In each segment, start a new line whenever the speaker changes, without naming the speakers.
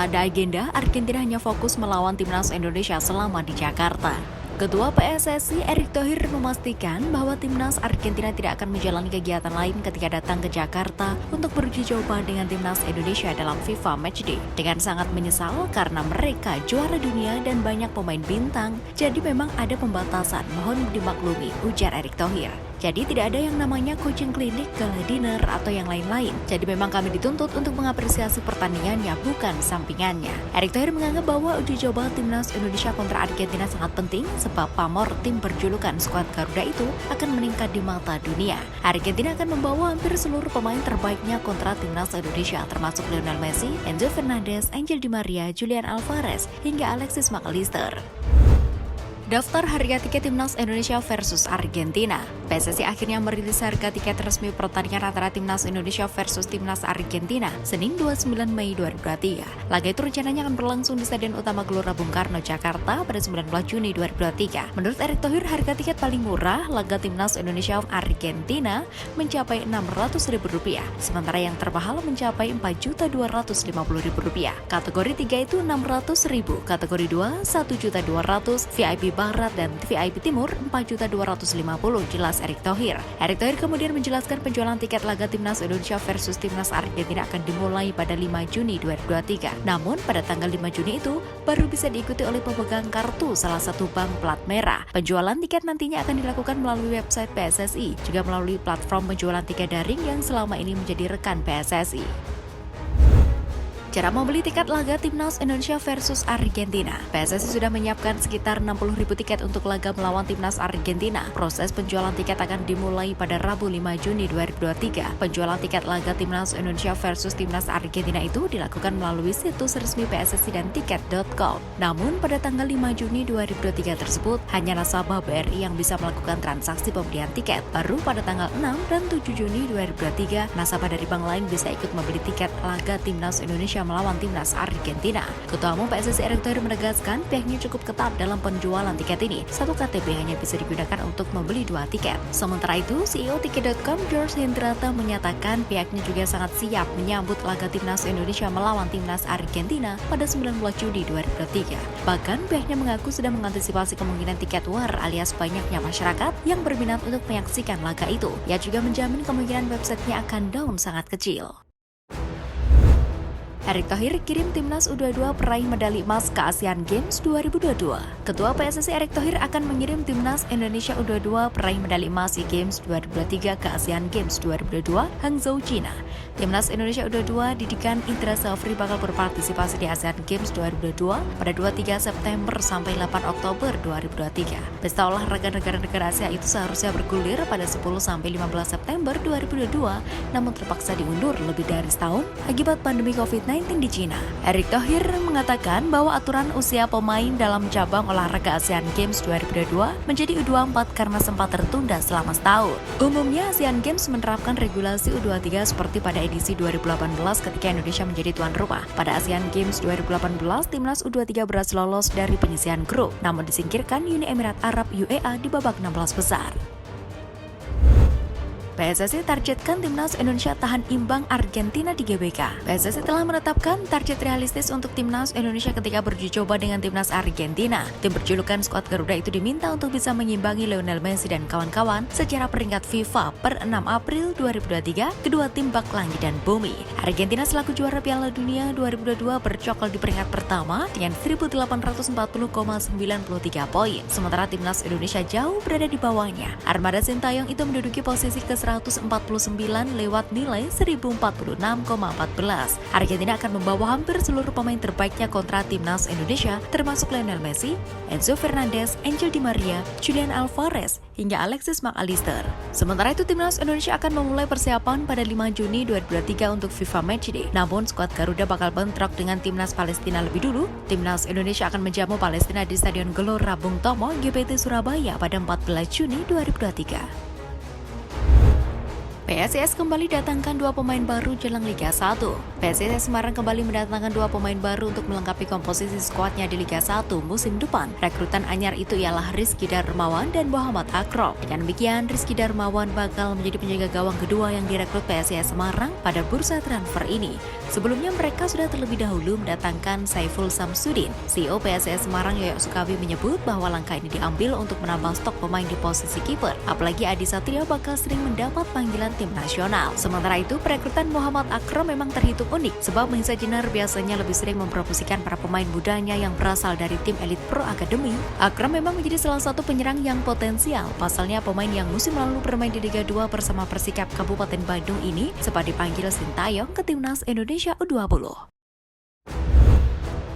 Tak ada agenda, Argentina hanya fokus melawan timnas Indonesia selama di Jakarta. Ketua PSSI Erick Thohir memastikan bahwa timnas Argentina tidak akan menjalani kegiatan lain ketika datang ke Jakarta untuk beruji coba dengan timnas Indonesia dalam FIFA Matchday. Dengan sangat menyesal karena mereka juara dunia dan banyak pemain bintang, jadi memang ada pembatasan, mohon dimaklumi, ujar Erick Thohir. Jadi tidak ada yang namanya coaching klinik, gala dinner, atau yang lain-lain. Jadi memang kami dituntut untuk mengapresiasi pertandingannya, bukan sampingannya. Erick Thohir menganggap bahwa uji coba timnas Indonesia kontra Argentina sangat penting sebab pamor tim berjulukan skuad Garuda itu akan meningkat di mata dunia. Argentina akan membawa hampir seluruh pemain terbaiknya kontra timnas Indonesia termasuk Lionel Messi, Enzo Fernandez, Angel Di Maria, Julian Alvarez, hingga Alexis McAllister. Daftar harga tiket timnas Indonesia versus Argentina. PSSI akhirnya merilis harga tiket resmi pertandingan antara timnas Indonesia versus timnas Argentina Senin 29 Mei 2023. Laga itu rencananya akan berlangsung di Stadion Utama Gelora Bung Karno, Jakarta pada 19 Juni 2023. Menurut Erick Thohir, harga tiket paling murah laga timnas Indonesia Argentina mencapai Rp600.000, sementara yang termahal mencapai Rp4.250.000. Kategori 3 itu Rp600.000, kategori 2 Rp1.200.000, VIP Barat dan VIP Timur Rp4.250.000, jelas Erick Thohir. Erick Thohir kemudian menjelaskan penjualan tiket laga timnas Indonesia versus timnas Argentina akan dimulai pada 5 Juni 2023. Namun pada tanggal 5 Juni itu baru bisa diikuti oleh pemegang kartu salah satu bank plat merah. Penjualan tiket nantinya akan dilakukan melalui website PSSI, juga melalui platform penjualan tiket daring yang selama ini menjadi rekan PSSI. Cara membeli tiket laga timnas Indonesia versus Argentina. PSSI sudah menyiapkan sekitar 60.000 tiket untuk laga melawan timnas Argentina. Proses penjualan tiket akan dimulai pada Rabu 5 Juni 2023. Penjualan tiket laga timnas Indonesia versus timnas Argentina itu dilakukan melalui situs resmi PSSI dan tiket.com. Namun pada tanggal 5 Juni 2023 tersebut, hanya nasabah BRI yang bisa melakukan transaksi pembelian tiket. Baru pada tanggal 6 dan 7 Juni 2023, nasabah dari bank lain bisa ikut membeli tiket laga timnas Indonesia melawan timnas Argentina. Ketua Umum PSSI Erick Thohir menegaskan pihaknya cukup ketat dalam penjualan tiket ini. Satu KTP hanya bisa digunakan untuk membeli 2 tiket. Sementara itu, CEO Tiket.com George Hendrata menyatakan pihaknya juga sangat siap menyambut laga timnas Indonesia melawan timnas Argentina pada 19 Juni 2023. Bahkan pihaknya mengaku sudah mengantisipasi kemungkinan tiket war alias banyaknya masyarakat yang berminat untuk menyaksikan laga itu. Ia juga menjamin kemungkinan websitenya akan down sangat kecil. Erick Thohir kirim timnas U22 peraih medali emas ke Asian Games 2022. Ketua PSSI Erick Thohir akan mengirim timnas Indonesia U22 peraih medali emas SEA Games 2023 ke Asian Games 2022 Hangzhou, China. Timnas Indonesia U22 didikan Indra Safri bakal berpartisipasi di Asian Games 2022 pada 23 September sampai 8 Oktober 2023. Pesta olahraga negara-negara Asia itu seharusnya bergulir pada 10 sampai 15 September 2022, namun terpaksa diundur lebih dari setahun akibat pandemi COVID-19 di China. Erick Thohir mengatakan bahwa aturan usia pemain dalam cabang olahraga Asian Games 2022 menjadi U24 karena sempat tertunda selama setahun. Umumnya Asian Games menerapkan regulasi U23 seperti pada edisi 2018 ketika Indonesia menjadi tuan rumah. Pada Asian Games 2018, timnas U23 berhasil lolos dari penyisihan grup, namun disingkirkan Uni Emirat Arab UEA di babak 16 besar. PSSI targetkan timnas Indonesia tahan imbang Argentina di GBK. PSSI telah menetapkan target realistis untuk timnas Indonesia ketika beruji coba dengan timnas Argentina. Tim berjulukan skuad Garuda itu diminta untuk bisa menyimbangi Lionel Messi dan kawan-kawan secara peringkat FIFA per 6 April 2023, kedua tim bak langit dan bumi. Argentina selaku juara Piala Dunia 2022 bercokol di peringkat pertama dengan 1.840,93 poin. Sementara timnas Indonesia jauh berada di bawahnya. Armada Sintayong itu menduduki posisi ke 149 lewat nilai 1046,14. Argentina akan membawa hampir seluruh pemain terbaiknya kontra timnas Indonesia, termasuk Lionel Messi, Enzo Fernandez, Angel Di Maria, Julian Alvarez, hingga Alexis McAllister. Sementara itu timnas Indonesia akan memulai persiapan pada 5 Juni 2023 untuk FIFA Matchday. Namun skuad Garuda bakal bentrok dengan timnas Palestina lebih dulu. Timnas Indonesia akan menjamu Palestina di Stadion Gelora Bung Tomo, GPT Surabaya pada 14 Juni 2023. PSIS kembali datangkan 2 pemain baru jelang Liga 1. PSIS Semarang kembali mendatangkan 2 pemain baru untuk melengkapi komposisi skuadnya di Liga 1 musim depan. Rekrutan anyar itu ialah Rizky Darmawan dan Muhammad Akrom. Dengan demikian, Rizky Darmawan bakal menjadi penjaga gawang kedua yang direkrut PSIS Semarang pada bursa transfer ini. Sebelumnya mereka sudah terlebih dahulu mendatangkan Saiful Samsudin. CEO PSIS Semarang Yoyok Sukawi menyebut bahwa langkah ini diambil untuk menambah stok pemain di posisi kiper. Apalagi Adi Satrio bakal sering mendapat panggilan tim nasional. Sementara itu, perekrutan Muhammad Akrom memang terhitung unik, sebab Mahisa Jenar biasanya lebih sering mempromosikan para pemain mudanya yang berasal dari tim elit Pro Academy. Akrom memang menjadi salah satu penyerang yang potensial. Pasalnya, pemain yang musim lalu bermain di Liga 2 bersama Persikap Kabupaten Bandung ini sempat dipanggil Sintayong ke Timnas Indonesia U20.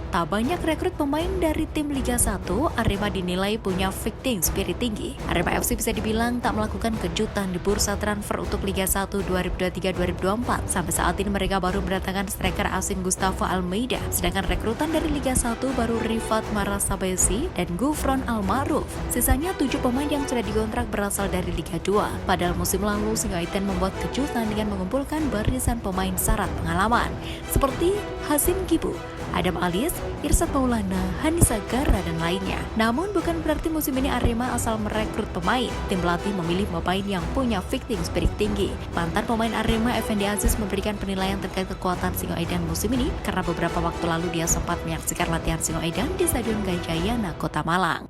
Tak banyak rekrut pemain dari tim Liga 1, Arema dinilai punya fighting spirit tinggi. Arema FC bisa dibilang tak melakukan kejutan di bursa transfer untuk Liga 1 2023-2024. Sampai saat ini mereka baru mendatangkan striker asing Gustavo Almeida, sedangkan rekrutan dari Liga 1 baru Rifat Marasabesi dan Gufron Almaruf. Sisanya 7 pemain yang sudah dikontrak berasal dari Liga 2. Padahal musim lalu Singoedan membuat kejutan dengan mengumpulkan barisan pemain syarat pengalaman seperti Hasim Kibu, Adam Alis, Irsat Maulana, Hanisa Gara, dan lainnya. Namun bukan berarti musim ini Arema asal merekrut pemain. Tim pelatih memilih pemain yang punya fighting spirit tinggi. Mantan pemain Arema Effendi Aziz memberikan penilaian terkait kekuatan Singoedan musim ini karena beberapa waktu lalu dia sempat menyaksikan latihan Singoedan di Stadion Gajayana, Kota Malang.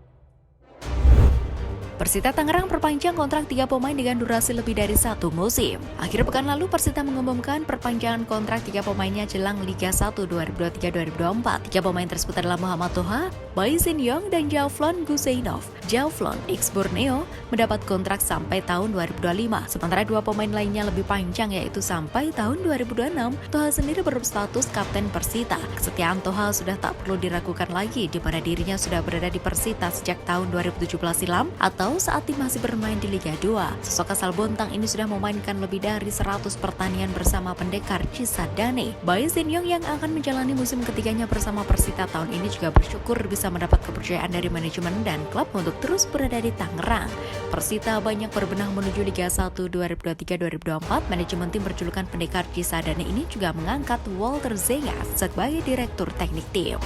Persita Tangerang perpanjang kontrak 3 pemain dengan durasi lebih dari 1 musim. Akhir pekan lalu Persita mengumumkan perpanjangan kontrak 3 pemainnya jelang Liga 1 2023-2024. 3 pemain tersebut adalah Muhammad Toha, Bayi Sinyong, dan Javlon Guseinov. Javlon X Borneo mendapat kontrak sampai tahun 2025. Sementara 2 pemain lainnya lebih panjang yaitu sampai tahun 2026. Toha sendiri berstatus kapten Persita. Kesetiaan Toha sudah tak perlu diragukan lagi di mana dirinya sudah berada di Persita sejak tahun 2017 silam atau saat tim masih bermain di Liga 2. Sosok asal Bontang ini sudah memainkan lebih dari 100 pertandingan bersama pendekar Cisadane. Bayi Sinyong yang akan menjalani musim ketiganya bersama Persita tahun ini juga bersyukur bisa mendapat kepercayaan dari manajemen dan klub untuk terus berada di Tangerang. Persita banyak berbenah menuju Liga 1 2023-2024. Manajemen tim berjulukan pendekar Cisadane ini juga mengangkat Walter Zengas sebagai direktur teknik tim.